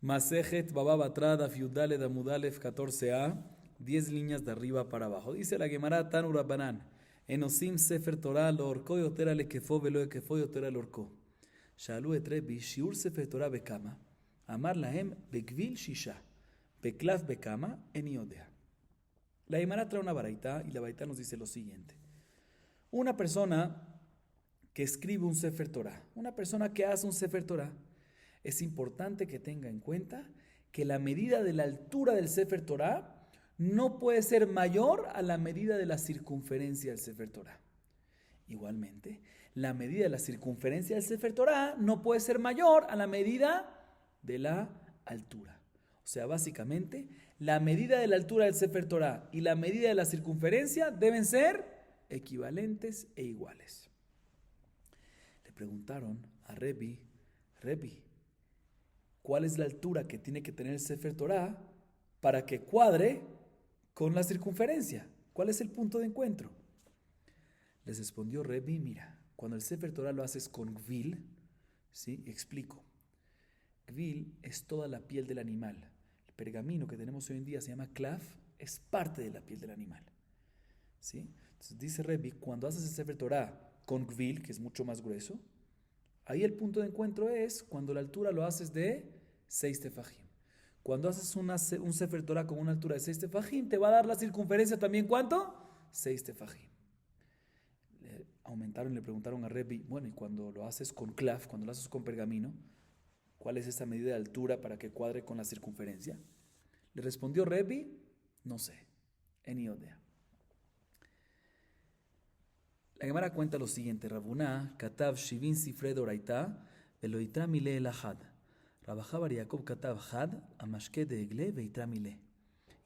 Masejet Baba Batra Daf Yudale Damudalef 14a, 10 líneas de arriba para abajo. Dice la Gemara Tanu Rabbanan, Enosim Sefer Torah lo orko yotera le kefo velo e kefo yotera lo orko. Shalu et Rebi shiur Sefer Torah bekama, amar lahem bekvil shisha, beklaf bekama en iodea. La Gemara trae una baraita y la baraita nos dice lo siguiente. Una persona que escribe un Sefer Torah, una persona que hace un Sefer Torah, es importante que tenga en cuenta que la medida de la altura del Sefer Torah no puede ser mayor a la medida de la circunferencia del Sefer Torah. Igualmente, la medida de la circunferencia del Sefer Torah no puede ser mayor a la medida de la altura. O sea, básicamente, la medida de la altura del Sefer Torah y la medida de la circunferencia deben ser equivalentes e iguales. Le preguntaron a Rebi, ¿cuál es la altura que tiene que tener el Sefer Torah para que cuadre con la circunferencia? ¿Cuál es el punto de encuentro? Les respondió Rebi, mira, cuando el Sefer Torah lo haces con gvil, ¿sí? Explico. Gvil es toda la piel del animal. El pergamino que tenemos hoy en día se llama klaf, es parte de la piel del animal, ¿sí? Entonces dice Rebi, cuando haces el Sefer Torah con gvil, que es mucho más grueso, ahí el punto de encuentro es cuando la altura lo haces de 6 tefajim. Cuando haces un Sefer Torah con una altura de 6 tefajim, te va a dar la circunferencia también, ¿cuánto? 6 tefajim. Le preguntaron a Rebi, bueno, y cuando lo haces con klaf, cuando lo haces con pergamino, ¿cuál es esa medida de altura para que cuadre con la circunferencia? Le respondió Rebi, no sé, en iodea. La Gemara cuenta lo siguiente, Rabuná, Katav Shivin Sifre Doraita, Veloitra Mile el Ahad. Rabajá Bar Yaakov Katav Had, Amashke de Egle, Veitra Mile.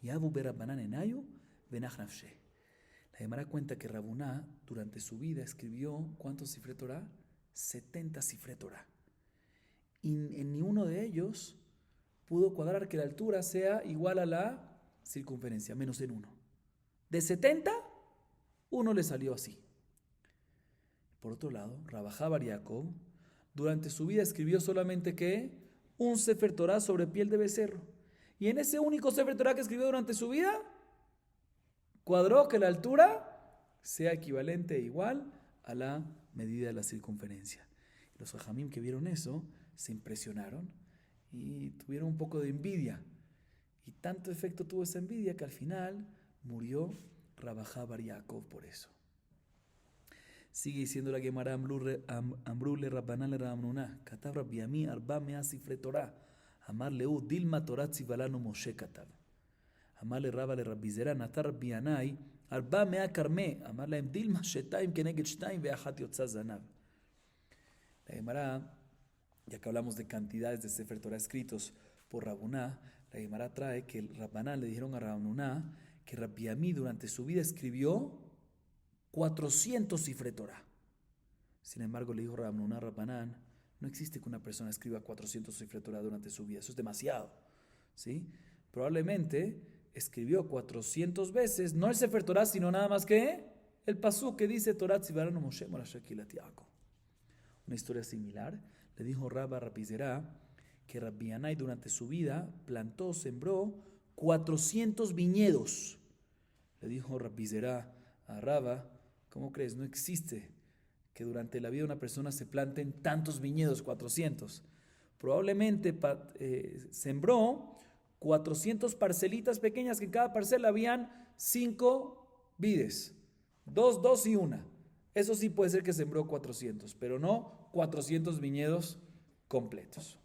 Yabu Berabanan Enayu, Benach Nafshe. La Gemara cuenta que Rabuná, durante su vida, escribió, ¿cuántos Sifre Torah? 70 Sifre Torah. Y en ni uno de ellos pudo cuadrar que la altura sea igual a la circunferencia, menos en uno. De 70, uno le salió así. Por otro lado, Rabajá Bar Yaakov, durante su vida escribió solamente ¿qué? Un Sefer Torah sobre piel de becerro. Y en ese único Sefer Torah que escribió durante su vida, cuadró que la altura sea equivalente e igual a la medida de la circunferencia. Los hajamim que vieron eso se impresionaron y tuvieron un poco de envidia. Y tanto efecto tuvo esa envidia que al final murió Rabajá Bar Yaakov por eso. Sigue diciendo la Gemara Ambrule Rabbanan le Ramnuna Katav Rabbi Ami Arba Mea Sifre Torah Amar Leu Dilma Torah Tzivalanu Moshe Katav Amar le Rabba le Rabbi Zera Natar Rabbi Anai Arba Mea Karme Amar Laem Dilma Shetaim Keneged Shtaim Veachat Yotza Zanav. La Gemara, ya que hablamos de cantidades de Sefer Torah escritos por Rabuná, la Gemara trae que el Rabbanan le dijeron a Ramnuna que Rabbi Ami durante su vida escribió 400 Sifre Torah. Sin embargo, le dijo Rabnuna a Rabbanan, no existe que una persona escriba 400 Sifre Torah durante su vida, eso es demasiado, ¿sí? Probablemente escribió 400 veces, no el Sefer Torah, sino nada más que el pasú que dice Torah Tzivaranu Moshe Morashek Ilat Yaakov. Una historia similar, le dijo Rabba Rabbi Zera que Rabbi Anai durante su vida plantó, sembró 400 viñedos. Le dijo Rabbi Zera a Rabba, ¿cómo crees? No existe que durante la vida de una persona se planten tantos viñedos, 400. Probablemente sembró 400 parcelitas pequeñas, que en cada parcela habían 5 vides, 2 y 1. Eso sí puede ser que sembró 400, pero no 400 viñedos completos.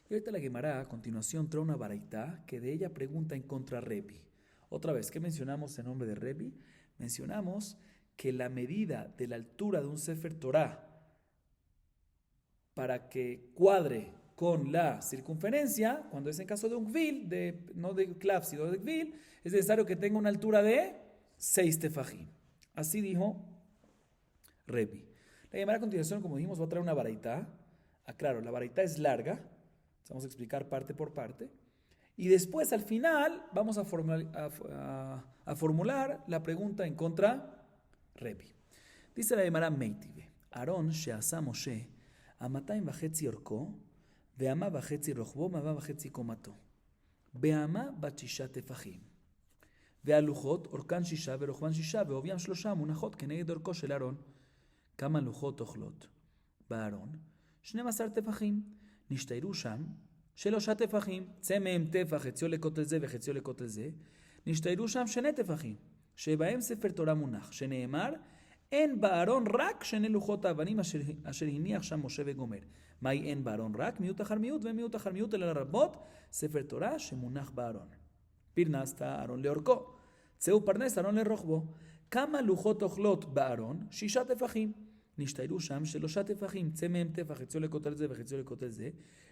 Y ahorita la Gemara a continuación trae una baraita que de ella pregunta en contra Rebi. Otra vez, ¿qué mencionamos en nombre de Rebi? Mencionamos que la medida de la altura de un Sefer Torah para que cuadre con la circunferencia, cuando es en caso de un gvil, no de klaf, sino de gvil, es necesario que tenga una altura de 6 tefajim. Así dijo Rebi. La Gemara a continuación, como dijimos, va a traer una baraita. Claro, la baraita es larga, vamos a explicar parte por parte. Y después, al final, vamos a formular la pregunta en contra Rebi. Dice la Gemara Meitive, Aarón she'asa Moshe, 2.5 orko, Ve'ama bachetzi rochbo, mava bachetzi komato. Ve'ama bachisha tefajim. והלוחות, אורכן 6 ורוחבן 6 ועוביין 3 מונחות כנגד אורכו של אהרון. כמה לוחות אוכלות בארון? 12 טפחים. נשתיירו שם 3 טפחים. צא מהם טפח, חציו לכותל זה וחציו לכותל זה. נשתיירו שם 2 טפחים, שבהם ספר תורה מונח, שנאמר, אין בארון רק 2 לוחות האבנים אשר הניח שם משה וגומר. מהי אין בארון רק? מיעוט אחר מיעוט ומיעוט אחר מיעוט, אלא לרבות ספר תורה שמונח בארון. פרנסת אהרון לאורכו, צאו פרנס אהרון לרוחבו. כמה לוחות אוכלות בארון? 6 טפחים. נשתיירו שם 3 טפחים, צא מהם טפח, חציו לכותל זה וחציו לכותל זה.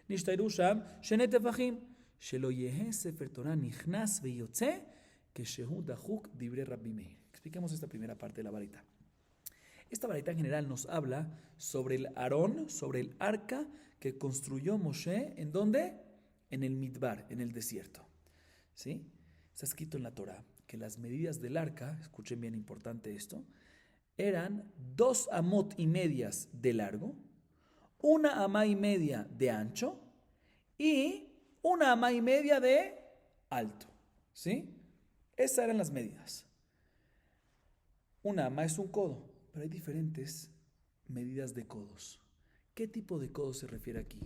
נשתיירו שם 2 טפחים, שלא יהא ספר תורה נכנס ויוצא כשהוא דחוק דברי רבי מאיר. Expliquemos esta primera parte de la varita. Esta varita en general nos habla sobre el Aarón, sobre el arca que construyó Moshe, ¿en dónde? En el Midbar, en el desierto. ¿Sí? Está escrito en la Torah que las medidas del arca, escuchen bien importante esto, eran 2 amot y medias de largo, 1 amá y media de ancho y 1 amá y media de alto. ¿Sí? Esas eran las medidas. 1 amá es un codo, pero hay diferentes medidas de codos. ¿Qué tipo de codo se refiere aquí?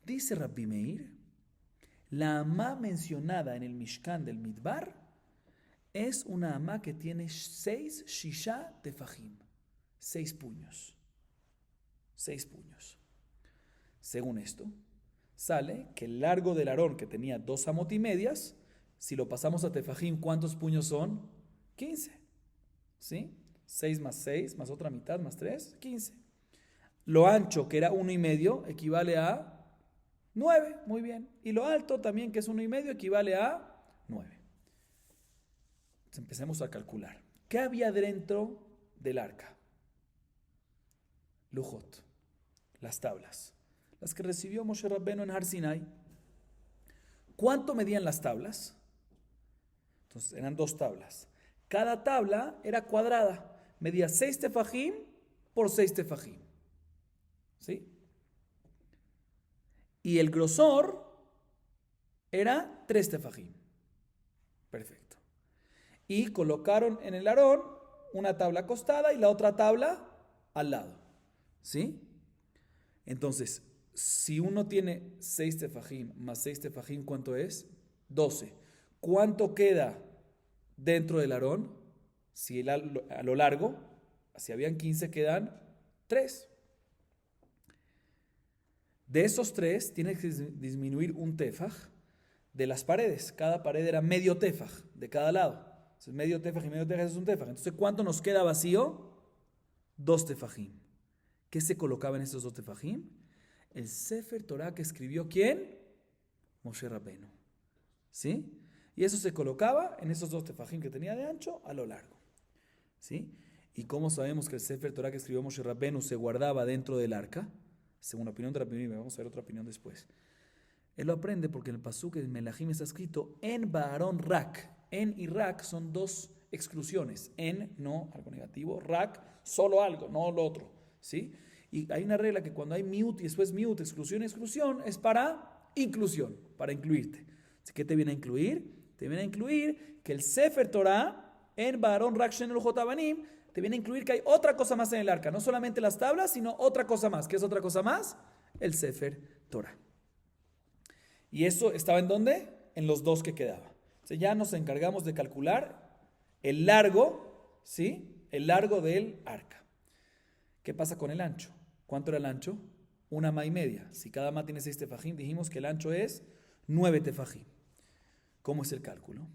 Dice Rabbi Meir, la amá mencionada en el Mishkan del Midbar es una amá que tiene 6 shisha tefajim, 6 puños. 6 puños. Según esto, sale que el largo del Aarón, que tenía 2 amot y medias, si lo pasamos a tefajim, ¿cuántos puños son? 15. ¿Sí? 6 más 6, más otra mitad, más 3, 15. Lo ancho, que era 1 y medio, equivale a 9, muy bien. Y lo alto también, que es 1 y medio, equivale a 9. Entonces empecemos a calcular. ¿Qué había dentro del arca? Lujot, las tablas, las que recibió Moshe Rabbenu en Har Sinai. ¿Cuánto medían las tablas? Entonces eran 2 tablas. Cada tabla era cuadrada, medía 6 tefajim por 6 tefajim. ¿Sí? Y el grosor era 3 tefajim. Perfecto. Y colocaron en el Aarón una tabla acostada y la otra tabla al lado. ¿Sí? Entonces, si uno tiene 6 tefajim más 6 tefajim, ¿cuánto es? 12. ¿Cuánto queda dentro del Aarón? Si a lo largo, si habían 15, quedan 3. De esos 3, tiene que disminuir un tefaj de las paredes. Cada pared era medio tefaj de cada lado. Entonces, medio tefaj y medio tefaj es un tefaj. Entonces, ¿cuánto nos queda vacío? 2 tefajim. ¿Qué se colocaba en esos 2 tefajim? El Sefer Torah que escribió ¿quién? Moshe Rabbenu. ¿Sí? Y eso se colocaba en esos 2 tefajim que tenía de ancho a lo largo. ¿Sí? ¿Y cómo sabemos que el Sefer Torah que escribió Moshe Rabbenu se guardaba dentro del arca? Según la opinión de Rabbi Meir, vamos a ver otra opinión después. Él lo aprende porque en el pasuk de Melahim está escrito en Ba'aron Rak. En y Rak son 2 exclusiones. En, no, algo negativo. Rak, solo algo, no lo otro. ¿Sí? Y hay una regla que cuando hay miut y después miut, exclusión y exclusión, es para inclusión, para incluirte. ¿Qué te viene a incluir? Te viene a incluir que el Sefer Torah en Ba'aron Rak Shen Lujot Avanim te viene a incluir que hay otra cosa más en el arca, no solamente las tablas, sino otra cosa más. ¿Qué es otra cosa más? El Sefer Torah. ¿Y eso estaba en dónde? En los 2 que quedaban. Entonces ya nos encargamos de calcular el largo, ¿sí? El largo del arca. ¿Qué pasa con el ancho? ¿Cuánto era el ancho? 1 amá y media. Si cada amá tiene 6 tefajim, dijimos que el ancho es 9 tefajim. ¿Cómo es el cálculo?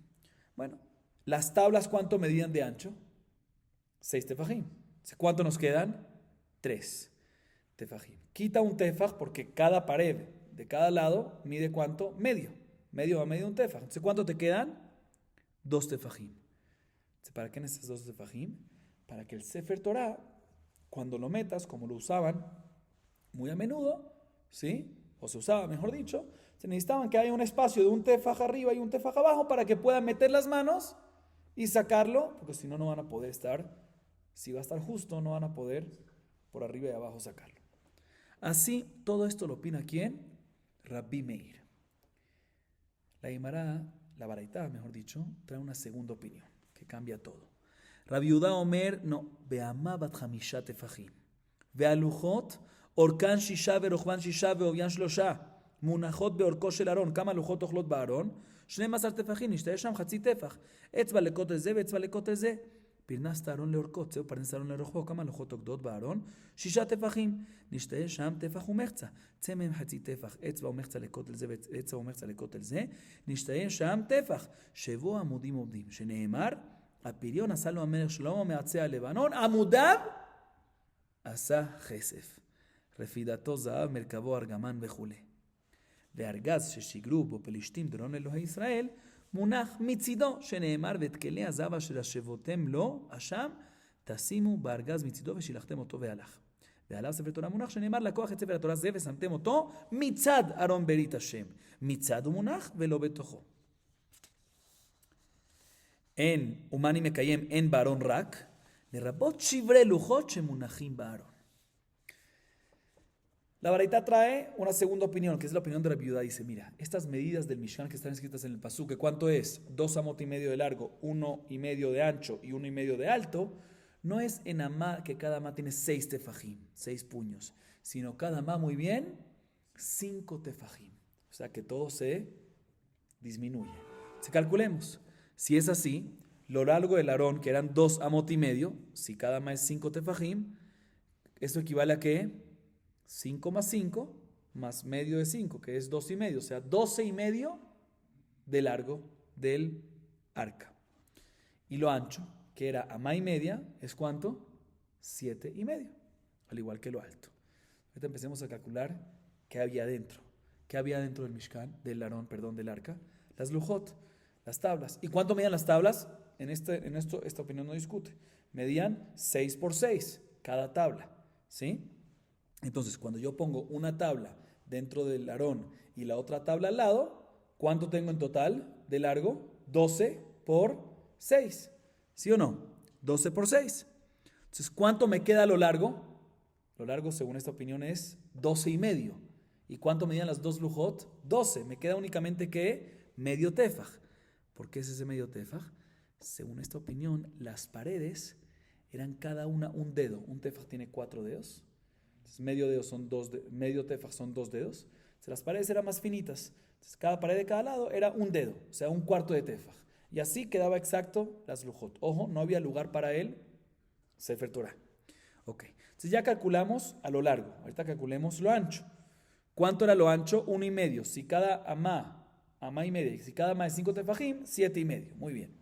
Bueno, las tablas, ¿cuánto medían de ancho? 6 tefajim. ¿Cuánto nos quedan? 3 tefajim. Quita un tefaj porque cada pared de cada lado mide ¿cuánto? Medio. Medio a medio un tefaj. Entonces, ¿cuánto te quedan? 2 tefajim. ¿Para qué necesitas 2 tefajim? Para que el Sefer Torah, cuando lo metas, como lo usaban muy a menudo, ¿sí? O se usaba, mejor dicho, se necesitaban que haya un espacio de un tefaj arriba y un tefaj abajo para que puedan meter las manos y sacarlo, porque si no, no van a poder estar, si va a estar justo, no van a poder por arriba y abajo sacarlo. Así, todo esto lo opina ¿quién? Rabbi Meir. La Gemara, la Baraitá, mejor dicho, trae una segunda opinión que cambia todo. Rabbi Yehuda Omer, no, Be'amá bat hamisha tefajim. Ve'aluchot, orkan shisha ve'rochvan shisha ve'ovian shlosha. Munachot be'orko shel Aron. כמה לוחות אוכלות בארון? 12 טפחים, נשתהה שם חצי טפח. אצבע לכותל זה ואצבע לכותל זה. פרנסת ארון לאורכו, צאו פרנס ארון לאורכו. כמה לוחות עוקדות בארון? 6 טפחים. נשתהה שם טפח ומחצה. צא מהם חצי טפח, אצבע ומחצה לכותל זה ואצבע ומחצה לכותל זה. נשתהה שם טפח. 7 עמודים עומדים. שנאמר, הפריון עשה לו המלך שלמה מעצי הלבנון, עמודיו עשה כסף. רפידתו זהב, מרכבו ארגמן וכו'. והארגז ששיגרו בו פלישתים דרון אלוהי ישראל, מונח מצידו, שנאמר, ואת כלי הזהב אשר השבותם לו, אשם, תשימו בארגז מצידו ושילחתם אותו והלך. ועליו ספר תורה מונח, שנאמר, לקוח את ספר התורה זה ושמתם אותו מצד ארון ברית השם. מצד הוא מונח ולא בתוכו. אין, ומה אני מקיים, אין בארון רק, לרבות שברי לוחות שמונחים בארון. La Baraitá trae una segunda opinión, que es la opinión de Rabbi Yehuda. Dice, mira, estas medidas del Mishkan que están escritas en el Pasuk, ¿cuánto es? 2 amot y medio de largo, 1,5 de ancho y 1,5 de alto, no es en amá que cada amá tiene 6 tefajim, 6 puños, sino cada amá muy bien, 5 tefajim. O sea que todo se disminuye. Si calculemos, si es así, lo largo del Aarón, que eran 2 amot y medio, si cada amá es 5 tefajim, ¿esto equivale a qué? 5 más 5 más medio de 5, que es 2,5, o sea, 12,5 de largo del arca. Y lo ancho, que era amá y media, ¿es cuánto? 7,5, al igual que lo alto. Ahorita empecemos a calcular qué había dentro. ¿Qué había dentro del Mishkan, del Aarón, perdón, del arca? Las lujot, las tablas. ¿Y cuánto medían las tablas? En esto, esta opinión no discute. Medían 6 por 6 cada tabla, ¿sí? Entonces, cuando yo pongo una tabla dentro del Aarón y la otra tabla al lado, ¿cuánto tengo en total de largo? 12 por 6. ¿Sí o no? 12 por 6. Entonces, ¿cuánto me queda a lo largo? Lo largo, según esta opinión, es 12,5. ¿Y cuánto medían las dos lujot? 12. Me queda únicamente, ¿qué? Medio tefaj. ¿Por qué es ese medio tefaj? Según esta opinión, las paredes eran cada una un dedo. Un tefaj tiene 4 dedos. Medio dedo son medio tefaj son 2 dedos. Entonces, las paredes eran más finitas. Entonces, cada pared de cada lado era un dedo, o sea, un cuarto de tefaj. Y así quedaba exacto las lujot. Ojo, no había lugar para el Sefer Torah. Ok, entonces ya calculamos a lo largo. Ahorita calculemos lo ancho. ¿Cuánto era lo ancho? 1,5. Si cada amá y media, si cada amá es 5 tefajim, 7,5. Muy bien.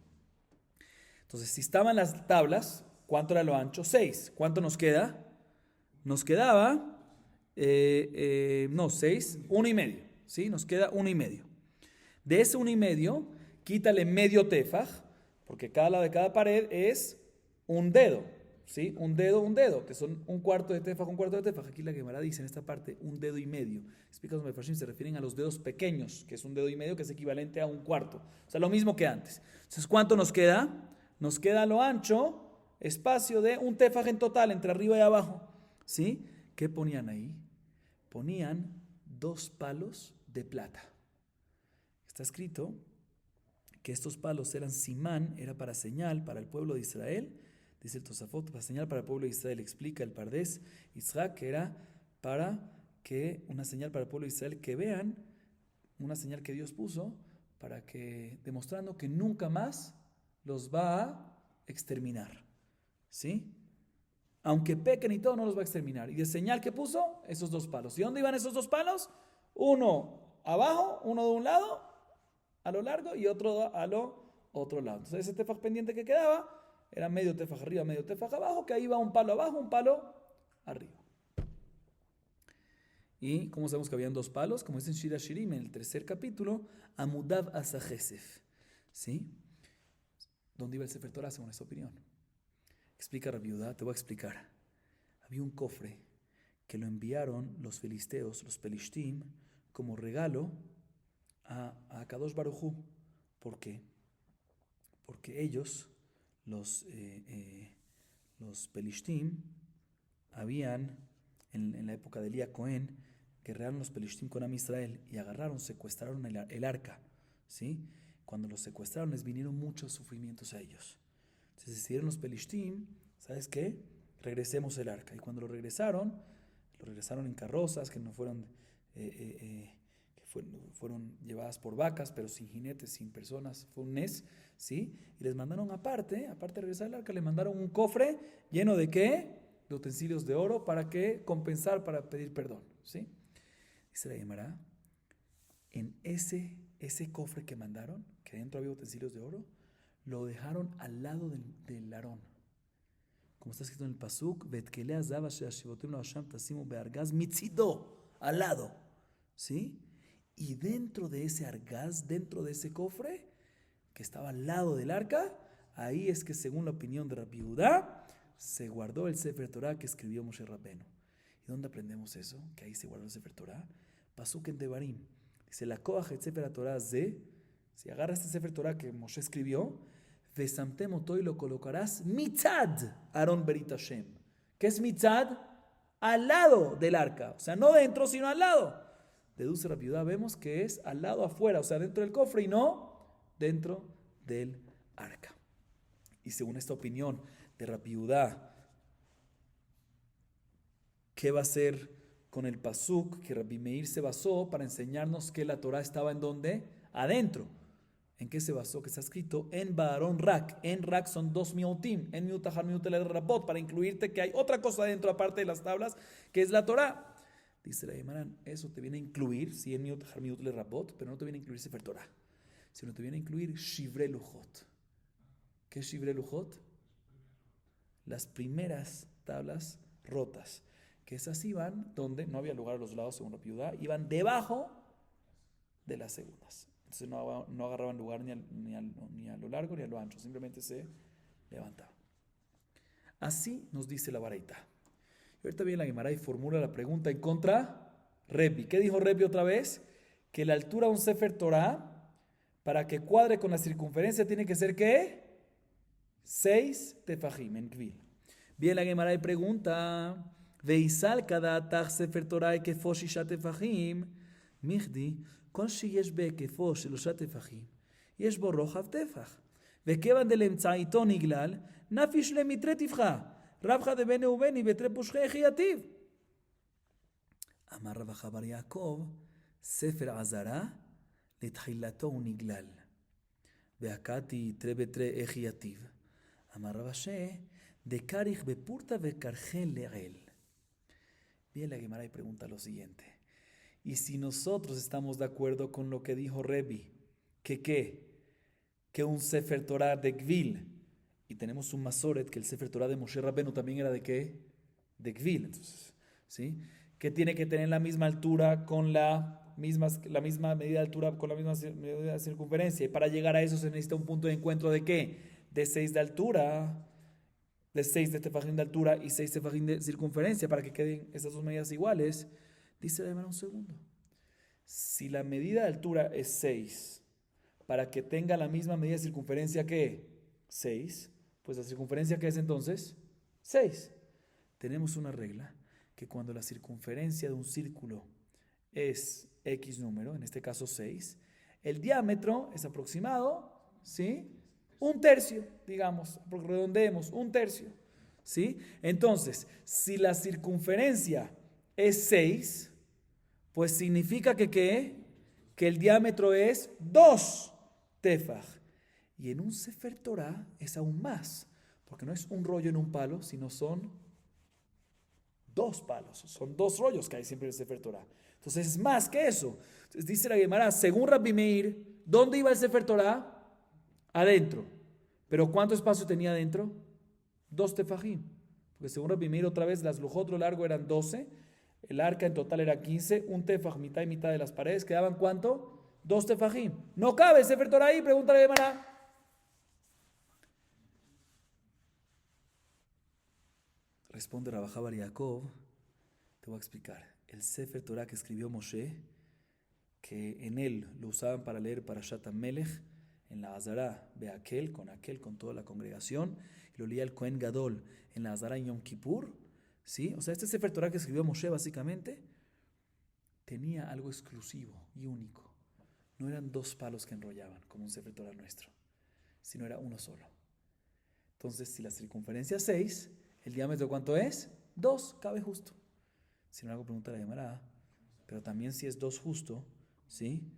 Entonces, si estaban las tablas, ¿cuánto era lo ancho? 6. ¿Cuánto nos queda? Nos quedaba, 6, 1,5, ¿sí? Nos queda 1,5. De ese 1,5, quítale medio tefaj, porque cada lado de cada pared es un dedo, ¿sí? Un dedo, que son un cuarto de tefaj, un cuarto de tefaj. Aquí la Gemara dice en esta parte, 1,5 dedos. Explica los mefarshim, se refieren a los dedos pequeños, que es 1,5 dedos, que es equivalente a un cuarto. O sea, lo mismo que antes. Entonces, ¿cuánto nos queda? Nos queda lo ancho, espacio de un tefaj en total, entre arriba y abajo. ¿Sí? ¿Qué ponían ahí? Ponían 2 palos de plata. Está escrito que estos palos eran simán, era para señal para el pueblo de Israel. Dice el Tosafot, para señal para el pueblo de Israel. Explica el Pardes Yitzhak que era para que una señal para el pueblo de Israel, que vean una señal que Dios puso para que, demostrando que nunca más los va a exterminar. ¿Sí? Aunque pequen y todo, no los va a exterminar. Y de señal que puso, esos 2 palos. ¿Y dónde iban esos 2 palos? Uno abajo, uno de un lado, a lo largo, y otro a lo otro lado. Entonces ese tefaj pendiente que quedaba, era medio tefaj arriba, medio tefaj abajo, que ahí va un palo abajo, un palo arriba. Y como sabemos que habían 2 palos, como dice en Shira Shirim, en el 3er capítulo, Amudav asa Chesef. ¿Sí? ¿Dónde iba el Sefer Torah según esta opinión? Explica Rabbi Yehuda, te voy a explicar. Había un cofre que lo enviaron los filisteos, los pelishtim, como regalo a Kadosh Baruj Hu. ¿Por qué? Porque ellos, los pelishtim, habían en la época de Elías Cohen, guerrearon los Pelishtim con Am Israel y secuestraron el arca, ¿sí? Cuando los secuestraron les vinieron muchos sufrimientos a ellos. Entonces decidieron los Pelishtim, ¿sabes qué? Regresemos el arca. Y cuando lo regresaron en carrozas que no fueron, fueron llevadas por vacas, pero sin jinetes, sin personas, fue un nes, ¿sí? Y les mandaron aparte de regresar el arca, le mandaron un cofre lleno de ¿qué? De utensilios de oro para que compensar, para pedir perdón, ¿sí? Dice la Gemara, en ese cofre que mandaron, que dentro había utensilios de oro, lo dejaron al lado del Aarón. Como está escrito en el Pasuk, al lado, ¿sí? Y dentro de ese argaz, dentro de ese cofre, que estaba al lado del arca, ahí es que según la opinión de Rabbi Judá, se guardó el Sefer Torah que escribió Moshe Rabbenu. ¿Y dónde aprendemos eso? Que ahí se guardó el Sefer Torah. Pasuk en Devarim. Dice, la Koach et Sefer Torah ze, si agarras este Sefer Torah que Moshe escribió, Vesamtem oto y lo colocarás mitzad Aarón Berit Hashem. ¿Qué es mitzad? Al lado del arca. O sea, no dentro, sino al lado. Deduce Rabbi Judá, vemos que es al lado afuera, o sea, dentro del cofre y no dentro del arca. Y según esta opinión de Rabbi Judá, ¿qué va a hacer con el pasuk que Rabbi Meir se basó para enseñarnos que la Torah estaba en dónde? Adentro. ¿En qué se basó? Que está escrito en Baaron Rak. En Rak son 2 miutim. En miutahar miutel rabot, para incluirte que hay otra cosa adentro aparte de las tablas, que es la Torah. Dice la Gemara, eso te viene a incluir, sí, en miutahar miutel rabot, pero no te viene a incluir Sefer Torah, sino te viene a incluir Shivrei Luchot. ¿Qué es Shivrei Luchot? Las primeras tablas rotas, que esas iban donde no había lugar a los lados según Rabbi Judá, iban debajo de las segundas. Entonces no agarraban lugar ni a lo largo ni a lo ancho, simplemente se levantaban. Así nos dice la Baraita. Y ahorita viene la Gemara y formula la pregunta en contra Rebbi. ¿Qué dijo Rebbi otra vez? Que la altura de un Sefer Torah, para que cuadre con la circunferencia, tiene que ser ¿qué? 6 tefajim en Kvil. Viene la Gemara y pregunta, Veisal cada atach Sefer Torah que foshisha tefajim, Michdi, כל שיש בהיקפו 3 טפחים, יש בו רוחב טפח. וכיוון דלאמצעיתו נגלל, נפיש למתרי טפחה. רבחא דבני ובני בתרי פושחי חייתיו. אמר רב אחא בר יעקב, ספר עזרא, לתחילתו הוא נגלל. והקעתי תרי בתרי חייתיו. אמר רב אשי, דקריך בפורתא וקרחן לעיל. Viene la Gemara y pregunta lo siguiente. Y si nosotros estamos de acuerdo con lo que dijo Rebbi, que un Sefer Torah de Gvil, y tenemos un Masoret, que el Sefer Torah de Moshe Rabbenu también era de ¿qué? De Gvil. Entonces, ¿sí? Que tiene que tener la misma altura con la misma medida de altura, con la misma medida de circunferencia. Y para llegar a eso se necesita un punto de encuentro de ¿qué? De 6 de altura, de 6 de tefajim de altura y 6 tefajim de circunferencia, para que queden esas dos medidas iguales. Dice la Gemara un segundo. Si la medida de altura es 6, para que tenga la misma medida de circunferencia que 6, pues la circunferencia ¿qué es entonces? 6. Tenemos una regla que cuando la circunferencia de un círculo es X número, en este caso 6, el diámetro es aproximado, ¿sí? 1/3, digamos, redondeemos, 1/3, ¿sí? Entonces, si la circunferencia es 6, pues significa que el diámetro es 2 tefaj. Y en un Sefer Torah es aún más, porque no es un rollo en un palo, sino son 2 palos, son 2 rollos que hay siempre en el Sefer Torah. Entonces es más que eso. Entonces dice la Gemara, según Rabbi Meir, ¿dónde iba el Sefer Torah? Adentro. ¿Pero cuánto espacio tenía adentro? 2 tefajim. Porque según Rabbi Meir, otra vez, las lujot lo largo eran 12, el arca en total era 15, un tefaj, mitad y mitad de las paredes, ¿quedaban cuánto? 2 tefajim. No cabe el Sefer Torah ahí, pregúntale a Gemara. Responde Rabbi Bar Yaakov, te voy a explicar. El Sefer Torah que escribió Moshe, que en él lo usaban para leer Parashat HaMelech, en la Azara, con toda la congregación, y lo leía el Kohen Gadol en la Azara en Yom Kippur, ¿Sí? O sea, este Sefer Torah que escribió Moshe básicamente tenía algo exclusivo y único. No eran 2 palos que enrollaban, como un Sefer Torah nuestro, sino era uno solo. Entonces, si la circunferencia es 6, ¿el diámetro cuánto es? 2, cabe justo. Sin embargo, pregunta la Gemara, pero también si es 2 justo, ¿sí?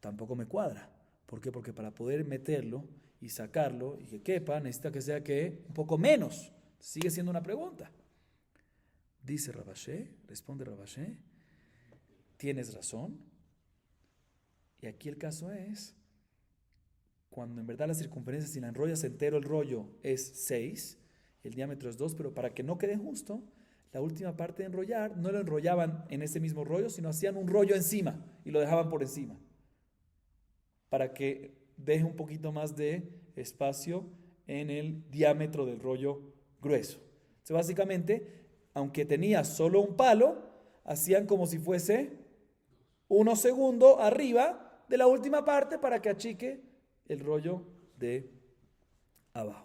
Tampoco me cuadra. ¿Por qué? Porque para poder meterlo y sacarlo y que quepa, necesita que sea que un poco menos. Sigue siendo una pregunta. Dice Rabashé, responde Rabashé, tienes razón. Y aquí el caso es, cuando en verdad la circunferencia, si la enrollas entero el rollo es 6, el diámetro es 2, pero para que no quede justo, la última parte de enrollar no lo enrollaban en ese mismo rollo, sino hacían un rollo encima y lo dejaban por encima, para que deje un poquito más de espacio en el diámetro del rollo grueso. Entonces básicamente, aunque tenía solo un palo, hacían como si fuese 1 segundo arriba de la última parte para que achique el rollo de abajo.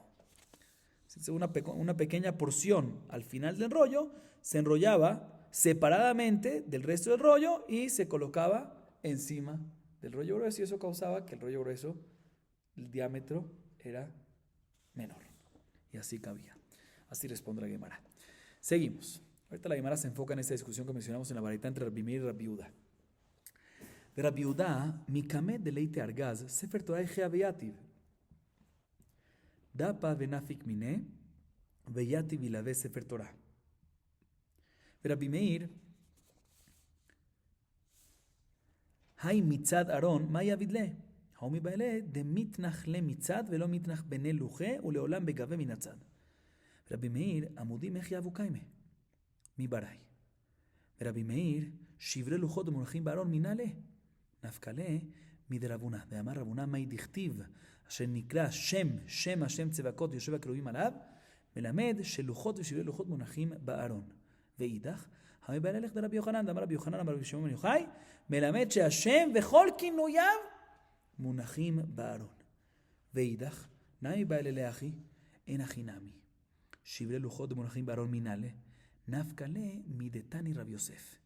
Una pequeña porción al final del rollo se enrollaba separadamente del resto del rollo y se colocaba encima del rollo grueso, y eso causaba que el rollo grueso, el diámetro era menor, y así cabía. Así responde la Gemara. Seguimos. Ahorita la Gemara se enfoca en esta discusión que mencionamos en la baraita entre Rabbi Meir y Rabbi Yehuda. De Rabbi Yehuda, Mikamed de Leite Argaz, Sefer Torah Ejea Beyativ. Dapa venafik mine, Beyativ ilave Sefer Torah. De Rabbi Meir, Hay mitzad Aron, Maya vidle. Haomi baile, de mitnach le mitzad, velo mitnach bene luche, uleolam begave minatzad. Rabbi Meir, Amudim Ejea Vukaime. Mi barai. Rabbi Meir, Shivre luchot munachim Aron minale. נפקלה מדרבונה, ואמר רבונה מהי דכתיב, אשר נקרא שם השם צבקות יושב הקרובים עליו, מלמד שלוחות ושברי לוחות מונחים בארון. ואידך, המבא ללך דרבי יוחנן, דאמר רבי יוחנן, אמר רבי שמעון בן יוחאי, מלמד שהשם וכל כינוייו מונחים בארון. ואידך, נמי בא אלי אחי, אין אחי נמי. שברי לוחות מונחים בארון מנהלה, נפקלה מדתני רבי יוסף.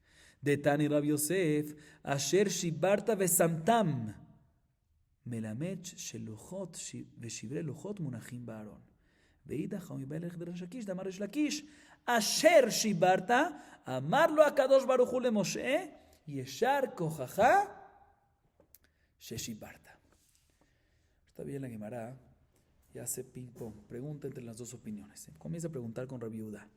De Tani Rabbi Yosef, Asher Shibarta Vesamtam, Melamed Sheluchot Veshivre Luchot Munachim Baaron. Veidach Hamibelech de Resh Lakish, Damar Resh Lakish, Asher Shibarta, Amarlo Akadosh Baruch Hu le Moshe, Yeshar Kochacha Sheshibarta. Está bien la Gemara, y hace ping-pong, pregunta entre las dos opiniones. Comienza a preguntar con Rabbi Yehuda.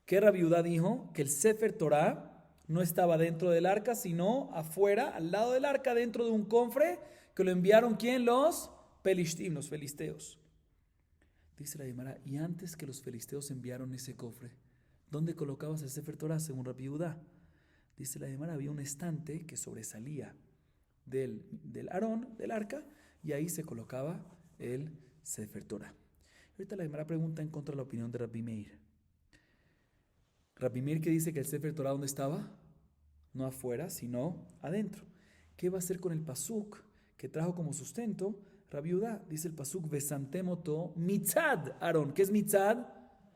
¿Qué Rabbi Yehuda dijo? Que el Sefer Torah no estaba dentro del arca, sino afuera, al lado del arca, dentro de un cofre, que lo enviaron, ¿quién? Los Pelishtim, los filisteos. Dice la Gemara, y antes que los filisteos enviaron ese cofre, ¿dónde colocabas el Sefer Torah según Rabbi Yehuda? Dice la Gemara, había un estante que sobresalía del Aarón, del arca, y ahí se colocaba el Sefer Torah. Ahorita la Gemara pregunta en contra de la opinión de Rabbi Meir. Rabbi Meir, que dice que el Sefer Torah, ¿dónde estaba? No afuera, sino adentro. ¿Qué va a hacer con el pasuk que trajo como sustento Rabbi Yehuda? Dice el pasuk, Vesantemoto mitzad Aarón. ¿Qué es mitzad?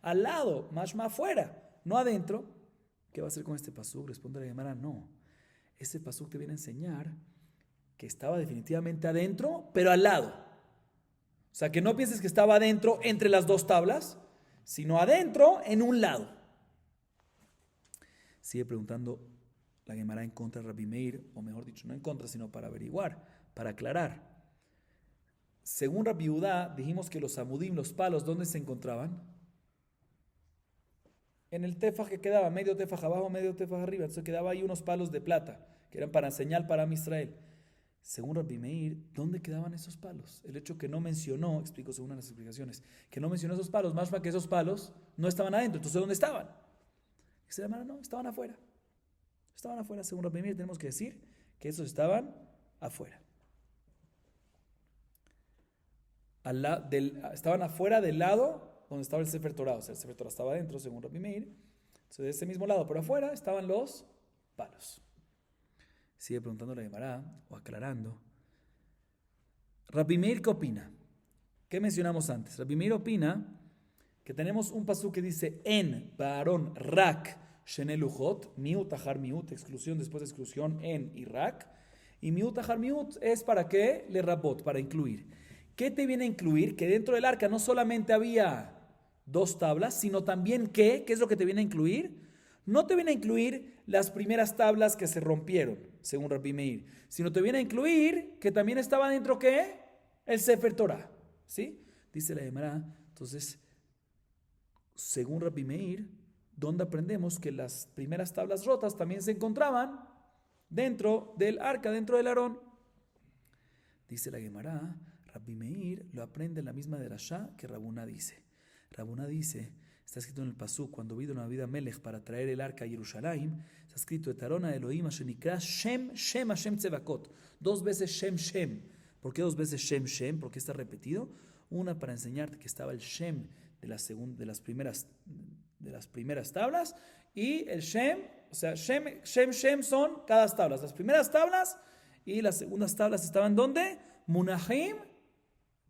Al lado, más afuera, no adentro. ¿Qué va a hacer con este pasuk? Responde la Gemara, no. Ese pasuk te viene a enseñar que estaba definitivamente adentro, pero al lado. O sea, que no pienses que estaba adentro entre las dos tablas, sino adentro en un lado. Sigue preguntando la Gemara en contra de Rabbi Meir, o mejor dicho, no en contra, sino para averiguar, para aclarar. Según Rabbi Yehuda, dijimos que los amudim, los palos, ¿dónde se encontraban? En el tefaj que quedaba, medio tefaj abajo, medio tefaj arriba. Entonces quedaba ahí unos palos de plata, que eran para señal para Israel. Según Rabbi Meir, ¿dónde quedaban esos palos? El hecho que no mencionó, explico según las explicaciones, que no mencionó esos palos, más para que esos palos no estaban adentro. Entonces, ¿dónde estaban? Dice la Gemara, no, estaban afuera. Estaban afuera, según Rabbi Meir, tenemos que decir que esos estaban afuera. Estaban afuera del lado donde estaba el Sefer Torah. O sea, el Sefer Torah estaba adentro, según Rabbi Meir. Entonces, de ese mismo lado, por afuera, estaban los palos. Sigue preguntando la Gemara, o aclarando. Rabbi Meir, ¿qué opina? ¿Qué mencionamos antes? Rabbi Meir opina que tenemos un pasuk que dice en Baaron rak shene luchot, miut ahar miut, exclusión después de exclusión, en y rak, y miut ahar miut es para qué, le rabot, para incluir. ¿Qué te viene a incluir? Que dentro del arca no solamente había 2 tablas, sino también ¿qué? ¿Qué es lo que te viene a incluir? No te viene a incluir las primeras tablas que se rompieron, según Rabbi Meir, sino te viene a incluir que también estaba dentro ¿qué? El Sefer Torah, ¿sí? Dice la Gemara, entonces, según Rabbi Meir, ¿dónde aprendemos que las primeras tablas rotas también se encontraban dentro del arca, dentro del Aarón? Dice la Gemara, Rabbi Meir lo aprende en la misma derashá que Rabuna dice. Rabuna dice, está escrito en el pasuk, cuando vino David a Melech para traer el arca a Jerusalén, está escrito, Etarona Elohim Ashenikra Shem Shem Hashem Tzevakot. 2 veces Shem Shem. ¿Por qué 2 veces Shem Shem? ¿Por qué está repetido? Una para enseñarte que estaba el Shem de las primeras tablas, y el Shem, o sea, Shem son cada tablas. Las primeras tablas y las segundas tablas estaban ¿dónde? Munahim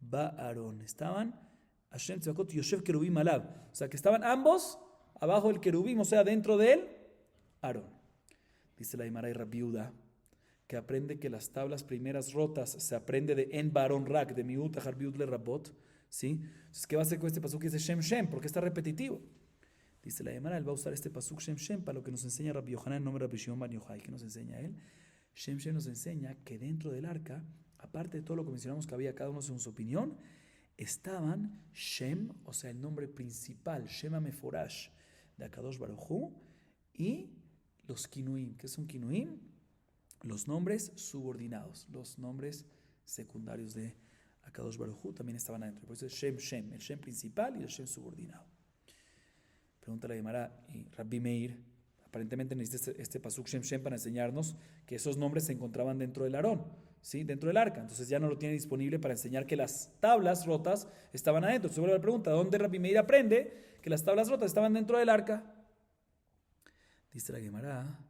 Ba'aron. Estaban Hashem Tzevakot Yoshev Kerubim Alab. O sea, que estaban ambos abajo del Kerubim, o sea, dentro del Aarón. Dice la Gemara y Rabbi Yehuda, que aprende que las tablas primeras rotas se aprende de En Ba'aron Rak, de Miut Ahar Miut Le Rabot. ¿Sí? Entonces, ¿qué va a hacer con este pasuk que dice Shem Shem? Porque está repetitivo. Dice la Gemara, él va a usar este pasuk Shem Shem para lo que nos enseña Rabbi Yohanan en nombre de Rabbi Shimon Bar Yochai. ¿Qué nos enseña él? Shem Shem nos enseña que dentro del arca, aparte de todo lo que mencionamos que había cada uno según su opinión, estaban Shem, o sea, el nombre principal, Shema Meforash, de Akadosh Baruj Hu, y los Kinuim. ¿Qué son Kinuim? Los nombres subordinados, los nombres secundarios de Akadosh Baruj Hu también estaban adentro. Por eso es Shem Shem, el Shem principal y el Shem subordinado. Pregunta la Gemara y Rabbi Meir, aparentemente necesita este pasuk Shem Shem para enseñarnos que esos nombres se encontraban dentro del Aarón, ¿sí? Dentro del arca. Entonces ya no lo tiene disponible para enseñar que las tablas rotas estaban adentro. Entonces vuelve a la pregunta, ¿dónde Rabbi Meir aprende que las tablas rotas estaban dentro del arca? Dice la Gemara,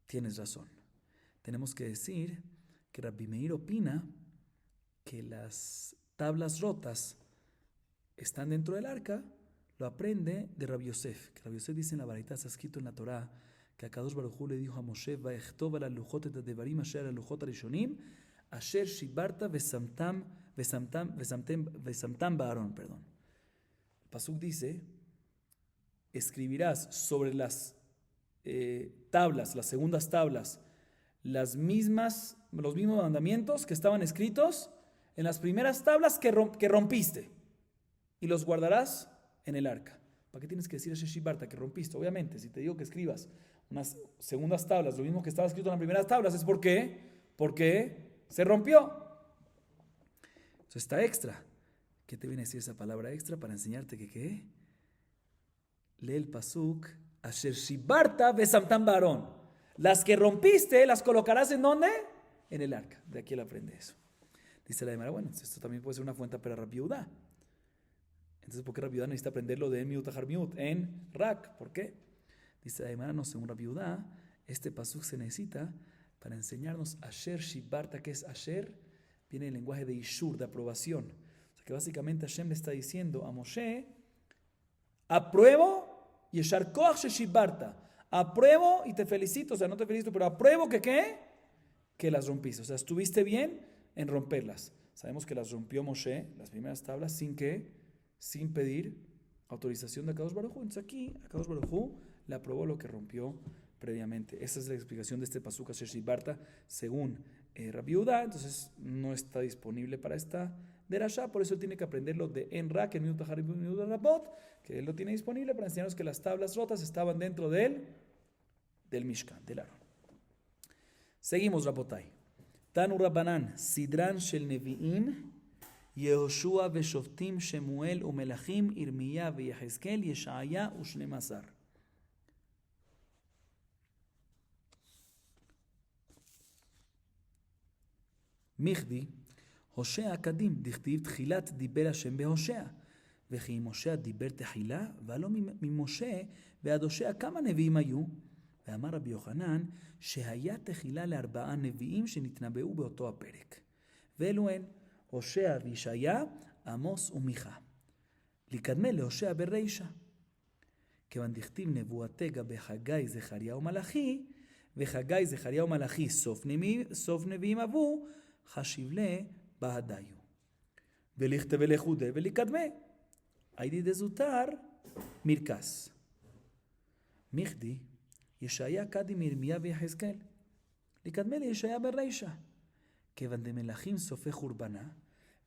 tienes razón. Tenemos que decir que Rabbi Meir opina que las tablas rotas están dentro del arca, lo aprende de Rabbi Yosef. Que Rabbi Yosef dice en la Baraita, está escrito en la Torah, que Akadosh Baruj Hu le dijo a Moshe, Va'echtov ala luchot et hadevarim asher ala luchot harishonim, asher shibarta vesamtam ba'aron. Perdón. El pasuk dice, escribirás sobre las tablas, las segundas tablas, los mismos mandamientos que estaban escritos en las primeras tablas que rompiste, y los guardarás en el arca. ¿Para qué tienes que decir a Sheshibarta que rompiste? Obviamente, si te digo que escribas unas segundas tablas, lo mismo que estaba escrito en las primeras tablas, es porque se rompió. Eso está extra. ¿Qué te viene a decir esa palabra extra? Para enseñarte que ¿qué? Lee el pasuk, Asher Shibarta Besamtam Ba'aron. Las que rompiste, las colocarás ¿en dónde? En el arca. De aquí él aprende eso. Dice la Gemara, bueno, esto también puede ser una fuente para Rabbi Yehuda. Entonces, ¿por qué Rabbi Yehuda necesita aprenderlo de Miut Ahar Miut en Rak? ¿Por qué? Dice la Gemara, no, según Rabbi Yehuda, este pasuk se necesita para enseñarnos Asher Shibarta, que es Asher, viene el lenguaje de Ishur, de aprobación. O sea que básicamente Hashem le está diciendo a Moshe, apruebo Yeshar Koach Shibarta, apruebo y te felicito, o sea, no te felicito, pero apruebo que ¿qué? Que las rompiste, o sea, estuviste bien en romperlas. Sabemos que las rompió Moshe, las primeras tablas, sin pedir autorización de Akadosh Baruj Hu. Entonces aquí Akadosh Baruj Hu le aprobó lo que rompió previamente. Esa es la explicación de este pasuk Asher Shibarta según Rabbi Yehuda. Entonces no está disponible para esta derashá, por eso él tiene que aprenderlo de Enrak, en Miut Ahar Miut Le Rabot, que él lo tiene disponible para enseñarnos que las tablas rotas estaban dentro del Mishkan, del Aarón. Seguimos, Rabotai. Tanu Rabbanan, Sidran Shel Nevi'im, Yehoshua Veshoftim, Shemuel Umelachim, Irmiyah Veyehezkel, Yeshaya Ushnemasar. Michdi, Hoshea Kadim, Dichtiv Tchilat Diber Hashem Behoshea, וכי משה דיבר תחילה, ולא ממשה ועד הושע כמה נביאים היו? ואמר רבי יוחנן, שהיה תחילה ל4 נביאים שנתנבאו באותו הפרק. ואלו הן, הושע וישעיה, עמוס ומיכה. Likadme lehoshea berreisha. כיוון דכתיב נבואתגה בחגי זכריה ומלאכי, וחגי זכריה ומלאכי סוף נביאים אבו, חשיב לה בהדיו. ולכתב ולכודה ולקדמה. היידי דזוטר מרקס. מיכדי, ישעיה קדי מירמיה ויחזקאל. לקדמה לישעיה ברישה. כיוון דמלאכים סופי חורבנה,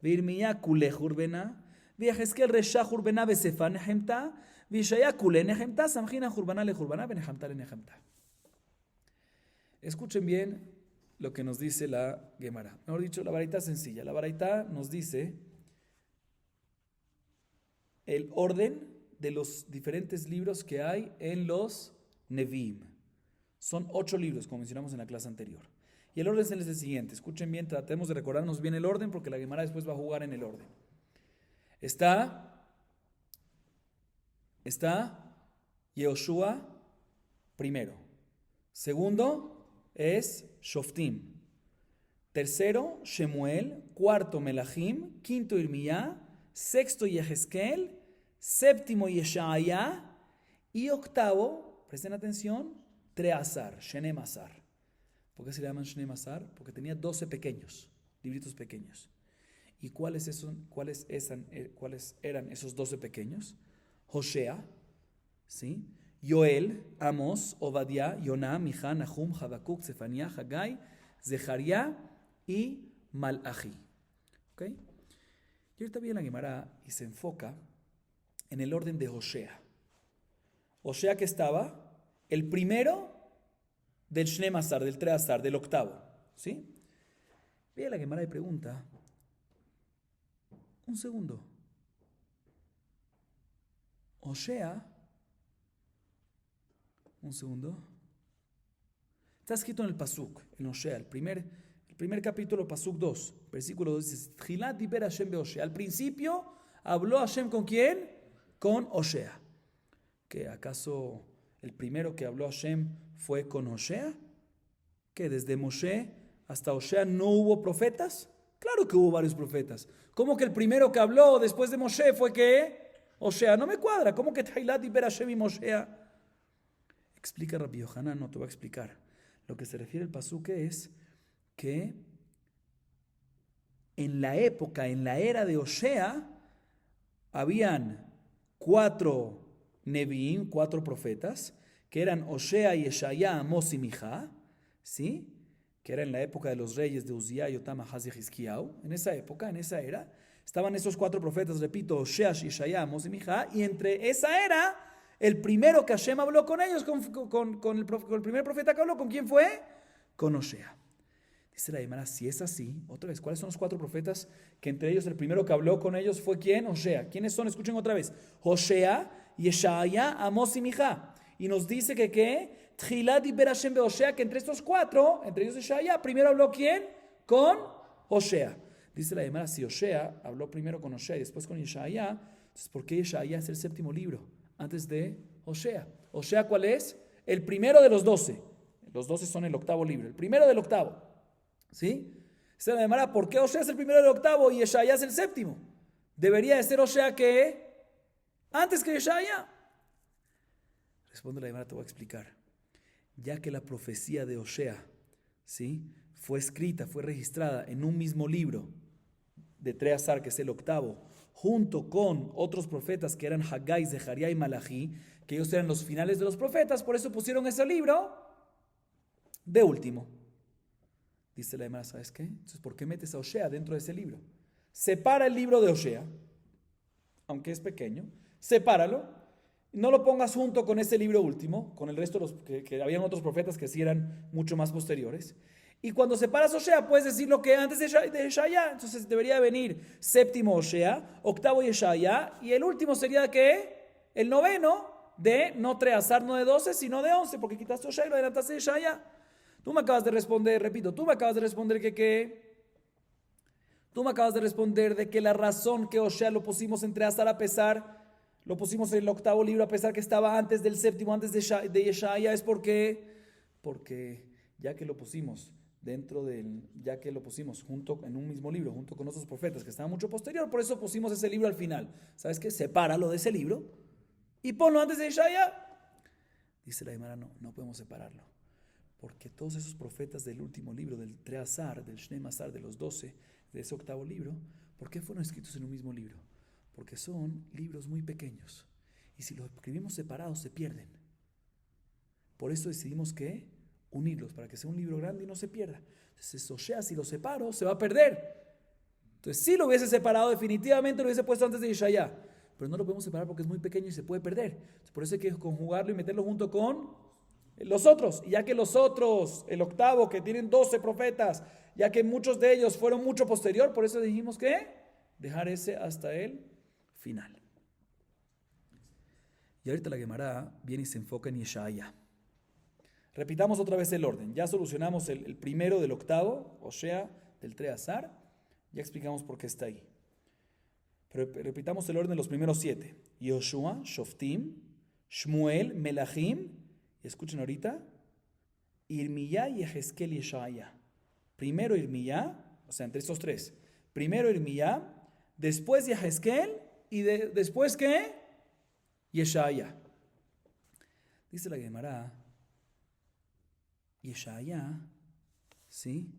וירמיה כולי חורבנה, ויחזקאל רשע חורבנה וספה נחמתה, וישעיה כולי נחמתה, סמכינה חורבנה לחורבנה ונחמתה לנחמתה. Escuchen bien lo que nos dice la Gemara. Mejor dicho, la baraita sencilla. La baraita nos dice el orden de los diferentes libros que hay en los Nevi'im. Son 8 libros, como mencionamos en la clase anterior. Y el orden es el siguiente. Escuchen bien, tratemos de recordarnos bien el orden, porque la Gemara después va a jugar en el orden. Está Yehoshua primero. Segundo es Shoftim. Tercero, Shemuel. Cuarto, Melahim. Quinto, Irmiyá. Sexto, Yehezkel. Séptimo, Yeshaya. Y octavo, presten atención, Treazar, Shenem Asar. ¿Por qué se le llaman Shenem Asar? Porque tenía 12 pequeños, libritos pequeños. ¿Y cuáles eran esos 12 pequeños? Hosea, ¿sí? Yoel, Amos, Obadiah, Yoná, Mijá, Nahum, Habacuc, Sefanía, Haggai, Zeharia y Malachi. ¿Ok? Y ahorita viene la Gemara y se enfoca en el orden de Hosea. Hosea que estaba el primero del Shnem Asar, del Treazar, del octavo. ¿Sí? Viene la Gemara y pregunta, un segundo, Hosea, un segundo, está escrito en el Pasuk, en Hosea, el primer capítulo, Pasuk 2, versículo 2, dice, Tchilat diber Hashem beHosea. Al principio habló Hashem ¿con quién? Con Hosea. ¿Que acaso el primero que habló Hashem fue con Hosea? ¿Que desde Moshe hasta Hosea no hubo profetas? Claro que hubo varios profetas. ¿Cómo que el primero que habló después de Moshe fue que Hosea? No me cuadra. ¿Cómo que Tchilat diber Hashem y Moshe? Explica Rabbi Yohanan, no te voy a explicar. Lo que se refiere al pasuk es que en la época, en la era de Hosea, habían 4 Nevi'im, 4 profetas, que eran Hosea, Yeshaya, Amos y Mijá, ¿sí? Que era en la época de los reyes de Uzziah, Yotam, Ahaz y Hizkiyahu. En esa época, en esa era, estaban esos 4 profetas, repito, Hosea, Yeshaya, Amos y Mijá, y entre esa era, el primero que Hashem habló con ellos, con el primer profeta que habló, ¿con quién fue? Con Hosea. Dice la Gemara, si es así, otra vez, ¿cuáles son los 4 profetas? Que entre ellos el primero que habló con ellos fue ¿quién? Hosea. ¿Quiénes son? Escuchen otra vez. Hosea, Yeshaya, Amos y Mijá. Y nos dice que ¿qué? Tchilat diber Hashem beHosea, que entre estos 4, entre ellos Yeshaya, primero habló ¿quién? Con Hosea. Dice la Gemara, si Hosea habló primero con Hosea y después con Yeshaya, entonces ¿por qué Yeshaya es el 7º libro? Antes de Hosea. ¿Hosea cuál es? El primero de los 12. Los 12 son el 8º libro. El primero del 8º. ¿Sí? Se la llamará, ¿por qué Hosea es el primero del 8º y Yeshaya es el 7º? Debería de ser Hosea que antes que Yeshaya. Responde la Gemara, te voy a explicar. Ya que la profecía de Hosea, ¿sí?, fue escrita, fue registrada en un mismo libro de Treazar, que es el 8º, junto con otros profetas que eran Haggai, Zeharia y Malachi, que ellos eran los finales de los profetas, por eso pusieron ese libro de último. Dice la Gemara, ¿sabes qué? Entonces, ¿por qué metes a Hosea dentro de ese libro? Separa el libro de Hosea, aunque es pequeño, sepáralo, no lo pongas junto con ese libro último, con el resto de los que habían otros profetas que sí eran mucho más posteriores. Y cuando separas Hosea, puedes decir lo que antes de Yeshaya. Entonces debería venir 7º Hosea, 8º Yeshaya, y el último sería ¿qué? El 9º de no Treazar, no de 12, sino de 11, porque quitaste Hosea y lo adelantaste de Yeshaya. Tú me acabas de responder, repito, tú me acabas de responder tú me acabas de responder de que la razón que Hosea lo pusimos en Treazar lo pusimos en el 8º libro a pesar que estaba antes del 7º, antes de Yeshaya, es porque ya que lo pusimos ya que lo pusimos junto en un mismo libro, junto con otros profetas que estaban mucho posterior, por eso pusimos ese libro al final. ¿Sabes qué? Sepáralo de ese libro y ponlo antes de Ishaya. Dice la Gemara, no podemos separarlo. Porque todos esos profetas del último libro, del Treasar, del Shnei Masar, de los 12, de ese octavo libro, ¿por qué fueron escritos en un mismo libro? Porque son libros muy pequeños. Y si los escribimos separados, se pierden. Por eso decidimos que unirlos, para que sea un libro grande y no se pierda. Entonces, Oshea, si lo separo, se va a perder. Entonces, si lo hubiese separado, definitivamente lo hubiese puesto antes de Ishaya. Pero no lo podemos separar porque es muy pequeño y se puede perder. Entonces, por eso hay que conjugarlo y meterlo junto con los otros. Y ya que los otros, el octavo, que tienen 12 profetas, ya que muchos de ellos fueron mucho posterior, por eso dijimos que dejar ese hasta el final. Y ahorita la Gemara viene y se enfoca en Ishaya. Repitamos otra vez el orden. Ya solucionamos el primero del octavo, Oshea, del Treasar. Ya explicamos por qué está ahí. Pero repitamos el orden de los primeros 7. Yoshua, Shoftim, Shmuel, Melachim. Y escuchen ahorita. Irmiyá, Yehezkel y Yeshaya. Primero Irmiyá, o sea, entre estos 3. Primero Irmiyá, después Yehezkel y después ¿qué? Yeshaya. Dice la Gemara, Yeshaya, ¿sí?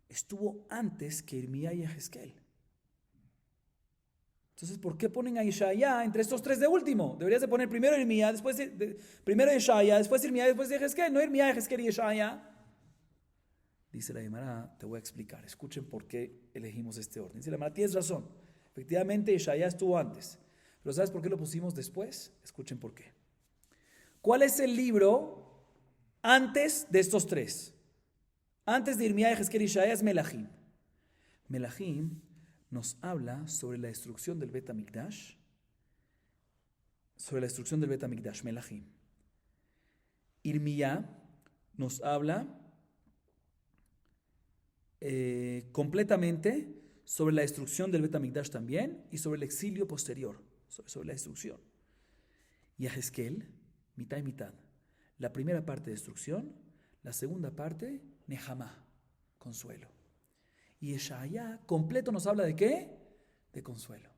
Estuvo antes que Irmiyá y Yehezkel. Entonces, ¿por qué ponen a Yeshaya entre estos 3 de último? Deberías de poner primero Irmiyá, primero Yeshaya, después Irmiyá, después Yehezkel, no Irmiyá, Yehezkel y Yeshaya. Dice la Gemara, te voy a explicar, escuchen por qué elegimos este orden. Dice la Gemara, tienes razón, efectivamente Yeshaya estuvo antes, pero ¿sabes por qué lo pusimos después? Escuchen por qué. ¿Cuál es el libro antes de estos 3? Antes de Irmiyá, Yehezkel y Yeshaya es Melachim. Melachim nos habla sobre la destrucción del Bet HaMikdash, Melachim. Irmiyá nos habla completamente sobre la destrucción del Bet HaMikdash también y sobre el exilio posterior, sobre la destrucción. Y Yehezkel, mitad y mitad. La primera parte, destrucción, la segunda parte, Nehamá, consuelo. Y Yeshaya completo nos habla ¿de qué? De consuelo.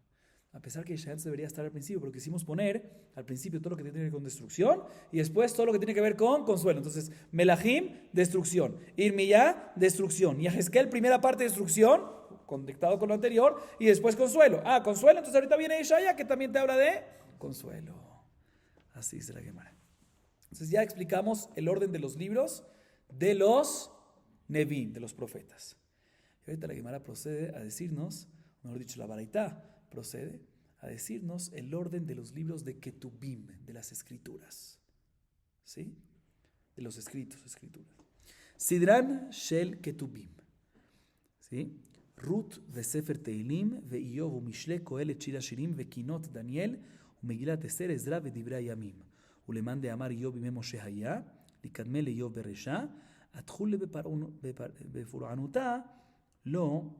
A pesar que Yeshaya debería estar al principio, pero quisimos poner al principio todo lo que tiene que ver con destrucción y después todo lo que tiene que ver con consuelo. Entonces, Melachim, destrucción. Irmiyá, destrucción. Y Yehezkel, primera parte, destrucción, conectado con lo anterior, y después consuelo. Consuelo, entonces ahorita viene Yeshaya que también te habla de consuelo. Así dice la Gemara. Entonces ya explicamos el orden de los libros de los Nevim, de los profetas. Y ahorita la Gemara procede a decirnos, mejor dicho, la Baraitá procede a decirnos el orden de los libros de Ketubim, de las escrituras. ¿Sí? De los escrituras. Sidran Shel Ketubim. ¿Sí? Ruth Sefer Teilim, Iyov, Mishle, Kohelet, Shir Hashirim, Kinot, Daniel, Megilat Esther, Ezra, Divrei Yamim. Uleman de Amar Iyov Bime Moshe Haya, Likadme Iyov Beresha, Atchul Befuranuta, Lo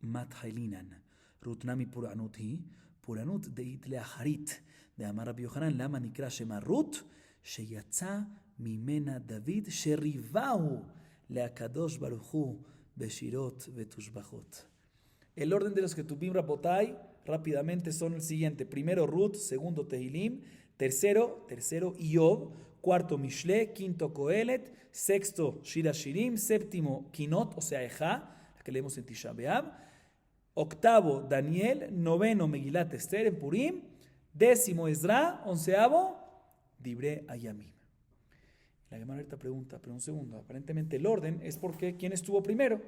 Mathailinan. Rutnami Puranut hi, Puranut deit leacharit, de Amar Rabbi Yochanan, Lama Nikra Shema Ruth, Sheyatza Mimena David, Sherivahu, Leakadosh Baruchu, Beshirot Betushbachot. El orden de los que tuvimos Rabotai rápidamente son el siguiente: primero Ruth, segundo Tehilim, tercero Iyov, cuarto Mishle, quinto Kohelet, sexto Shir Hashirim, séptimo Kinot, o sea Ejá, la que leemos en Tisha B'Av, octavo Daniel, noveno Megilat Esther en Purim, décimo Ezra, onceavo Divrei Hayamim. La Gemara ahorita pregunta, pero un segundo, aparentemente el orden es porque ¿quién estuvo primero?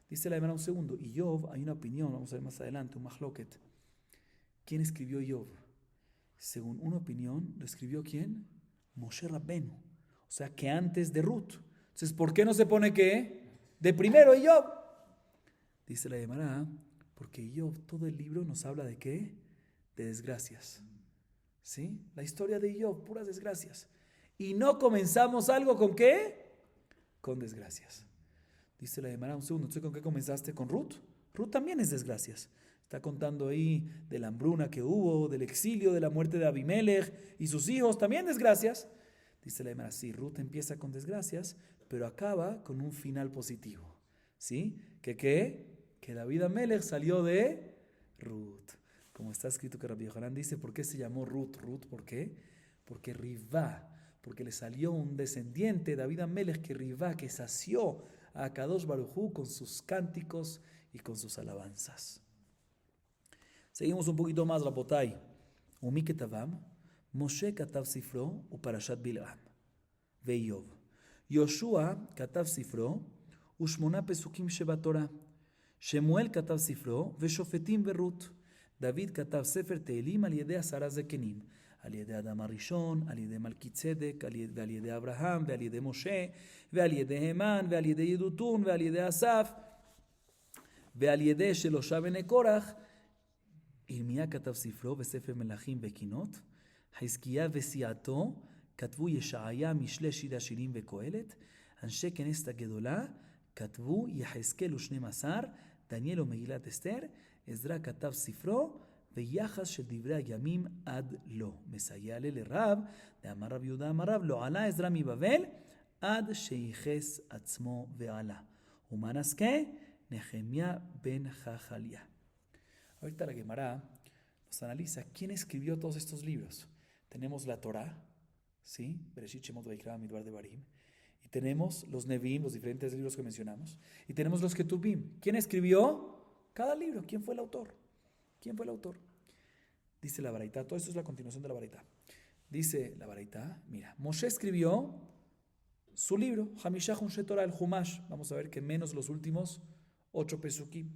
Dice la Gemara un segundo, Iyov, hay una opinión, vamos a ver más adelante, un mahloket. ¿Quién escribió Iyov? Según una opinión, ¿lo escribió quién? Moshe Rabbenu, o sea que antes de Ruth. Entonces, ¿por qué no se pone qué? De primero Iyov. Dice la Gemara, porque Iyov, todo el libro nos habla de qué? De desgracias. ¿Sí? La historia de Iyov, puras desgracias. Y no comenzamos algo con qué? Con desgracias. Dice la Gemara, un segundo, ¿tú con qué comenzaste? ¿Con Ruth? Ruth también es desgracias. Está contando ahí de la hambruna que hubo, del exilio, de la muerte de Abimelech y sus hijos, también desgracias. Dice la Gemara, sí, Ruth empieza con desgracias, pero acaba con un final positivo. ¿Sí? Que David Amelech salió de Ruth. Como está escrito que Rabbi Yohanan dice, ¿por qué se llamó Ruth? Ruth, ¿por qué? Porque Rivá, porque le salió un descendiente, David Amelech, que Rivá, que sació a Kadosh Baruj Hu con sus cánticos y con sus alabanzas. Seguimos un poquito más, Rabotai. Umi ketavam, Moshe katav sifro uparashat Bil'am, ve'Iyov. Yoshua katav sifro ushmona pesukim shebatorah. Shemuel katav sifro ve'shofetim ve'Rut. David כתב ספר תהילים על ידי 10 זקנים, על ידי אדם הראשון, על ידי מלכי צדק, ועל ידי אברהם, ועל ידי משה, ועל ידי המן, ועל ידי ידותון, ועל ידי אסף, ועל ידי שלושה בני קורח. ירמיה כתב ספרו וספר מלכים וקינות, חזקיה וסיעתו כתבו ישעיה, משלי, שיר השירים וקהלת, אנשי כנסת הגדולה כתבו יחזקאל ו12, דניאל ומגילת אסתר, עזרא כתב ספרו, ויחס של דברי הימים עד לו. מסייע לרב, דאמר רב יהודה אמר רב, לא עלה עזרא מבבל, עד שייחס עצמו ועלה. ומה נזכה? נחמיה ben Jajalía. Ahorita la Gemara nos analiza quién escribió todos estos libros. Tenemos la Torá, ¿sí? Bereshit, Shemot, Vaikra, Midbar, Devarim. Y tenemos los Nevi'im, los diferentes libros que mencionamos. Y tenemos los Ketubim. ¿Quién escribió cada libro? ¿Quién fue el autor? ¿Quién fue el autor? Dice la Baraitá, todo esto es la continuación de la Baraitá. Dice la Baraitá, mira, Moshe escribió su libro, Hamishah Hunshe Torah, el Humash. Vamos a ver que menos los últimos 8 pesukim.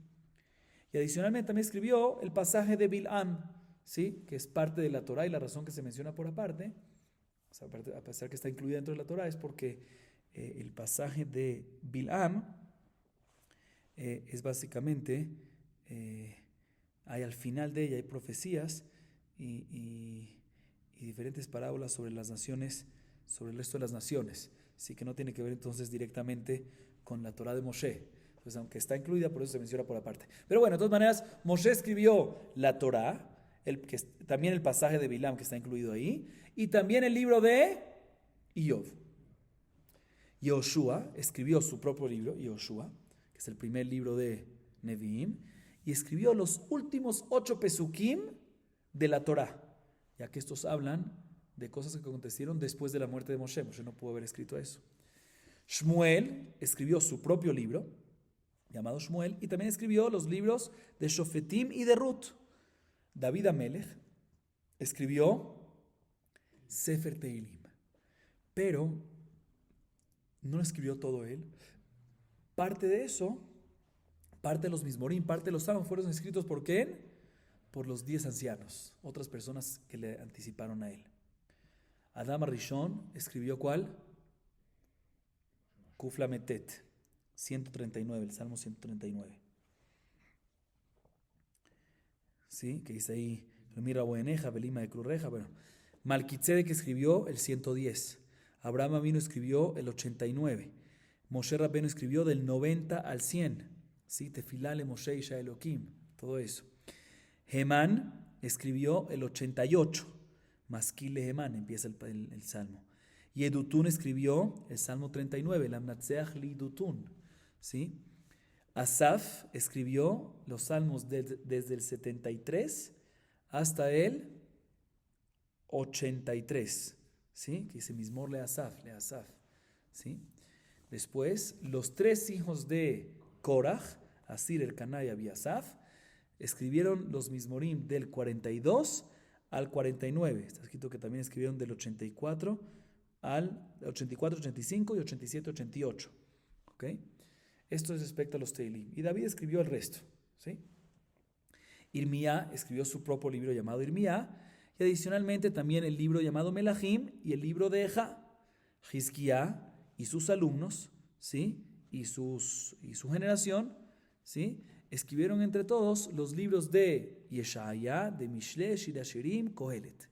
Y adicionalmente también escribió el pasaje de Bil'am, ¿sí? Que es parte de la Torah y la razón que se menciona por aparte, o sea, a pesar que está incluida dentro de la Torah, es porque el pasaje de Bil'am es básicamente, hay al final de ella hay profecías y diferentes parábolas sobre las naciones, sobre el resto de las naciones, ¿sí? Que no tiene que ver entonces directamente con la Torah de Moshe. Pues aunque está incluida, por eso se menciona por aparte. Pero bueno, de todas maneras, Moshe escribió la Torá, también el pasaje de Bilam que está incluido ahí, y también el libro de Iyov. Yoshua escribió su propio libro, Yoshua, que es el primer libro de Nevi'im, y escribió los últimos 8 pesukim de la Torá, ya que estos hablan de cosas que acontecieron después de la muerte de Moshe. Moshe no pudo haber escrito eso. Shmuel escribió su propio libro, llamado Shmuel, y también escribió los libros de Shofetim y de Ruth. David Amelech escribió Sefer Teilim, pero no lo escribió todo él. Parte de eso, parte de los Mizmorim, parte de los Salmos fueron escritos ¿por quién? Por los 10 ancianos, otras personas que le anticiparon a él. Adam Rishon escribió ¿cuál? Kuflametet 139, el Salmo 139. ¿Sí? Que dice ahí, mira bueneja, belima de crurreja. Bueno, Malquitzedek escribió el 110. Abraham Avinu escribió el 89. Moshe Rabbeinu escribió del 90 al 100. ¿Sí? Tefilale Moshe Isha Elohim. Todo eso. Hemán escribió el 88. Maskile Hemán, empieza el Salmo. Y Edutun escribió el Salmo 39, el Amnatzeach li Edutun. ¿Sí? Asaf escribió los salmos desde el 73 hasta el 83. ¿Sí? Que dice Mizmor le Asaf. ¿Sí? Después, los 3 hijos de Korach, Asir, Elcaná y Abiasaf, escribieron los Mizmorim del 42 al 49. Está escrito que también escribieron del 84 al 84, 85 y 87, 88. ¿Ok? Esto es respecto a los Teilim. Y David escribió el resto. ¿Sí? Irmía escribió su propio libro llamado Irmía. Y adicionalmente también el libro llamado Melahim y el libro de Eja, Hizquía y sus alumnos, ¿sí? y su generación, ¿sí? Escribieron entre todos los libros de Yeshaya, de Mishle, Shir Hashirim, Kohelet.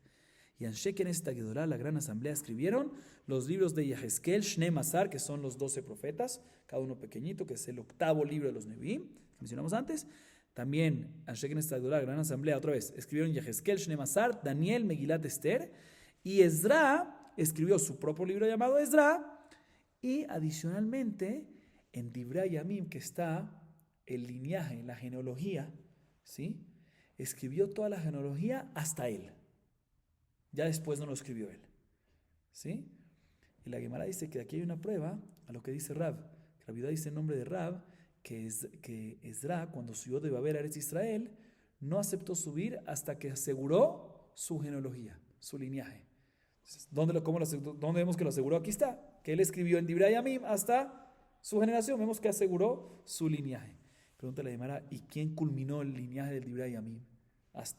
Y Anshe Knesset Gedolá, la gran asamblea, escribieron los libros de Yehezkel, Shne Masar, que son los 12 profetas, cada uno pequeñito, que es el 8º libro de los Nevi'im, que mencionamos antes. También Anshe Knesset Gedolá, la gran asamblea, otra vez, escribieron Yehezkel, Shne Masar, Daniel, Megilat Esther, y Ezra escribió su propio libro llamado Ezra, Y adicionalmente, en Divrei Yamim, que está el linaje, la genealogía, ¿sí? Escribió toda la genealogía hasta él. Ya después no lo escribió él, ¿sí? Y la Gemara dice que aquí hay una prueba a lo que dice Rab. Rabbi Yehuda dice el nombre de Rab, que Ezra, cuando subió de Babel a Eretz Israel, no aceptó subir hasta que aseguró su genealogía, su linaje. ¿Dónde vemos que lo aseguró? Aquí está, que él escribió en Divrei Yamim hasta su generación. Vemos que aseguró su linaje. Pregunta la Gemara, ¿y quién culminó el linaje del Divrei Yamim?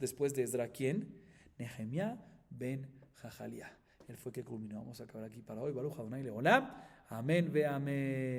Después de Ezra, ¿quién? Nehemiah ben Jajaliah. Él fue que culminó. Vamos a acabar aquí para hoy. Baruch Adonai Leolam. Amén ve amén.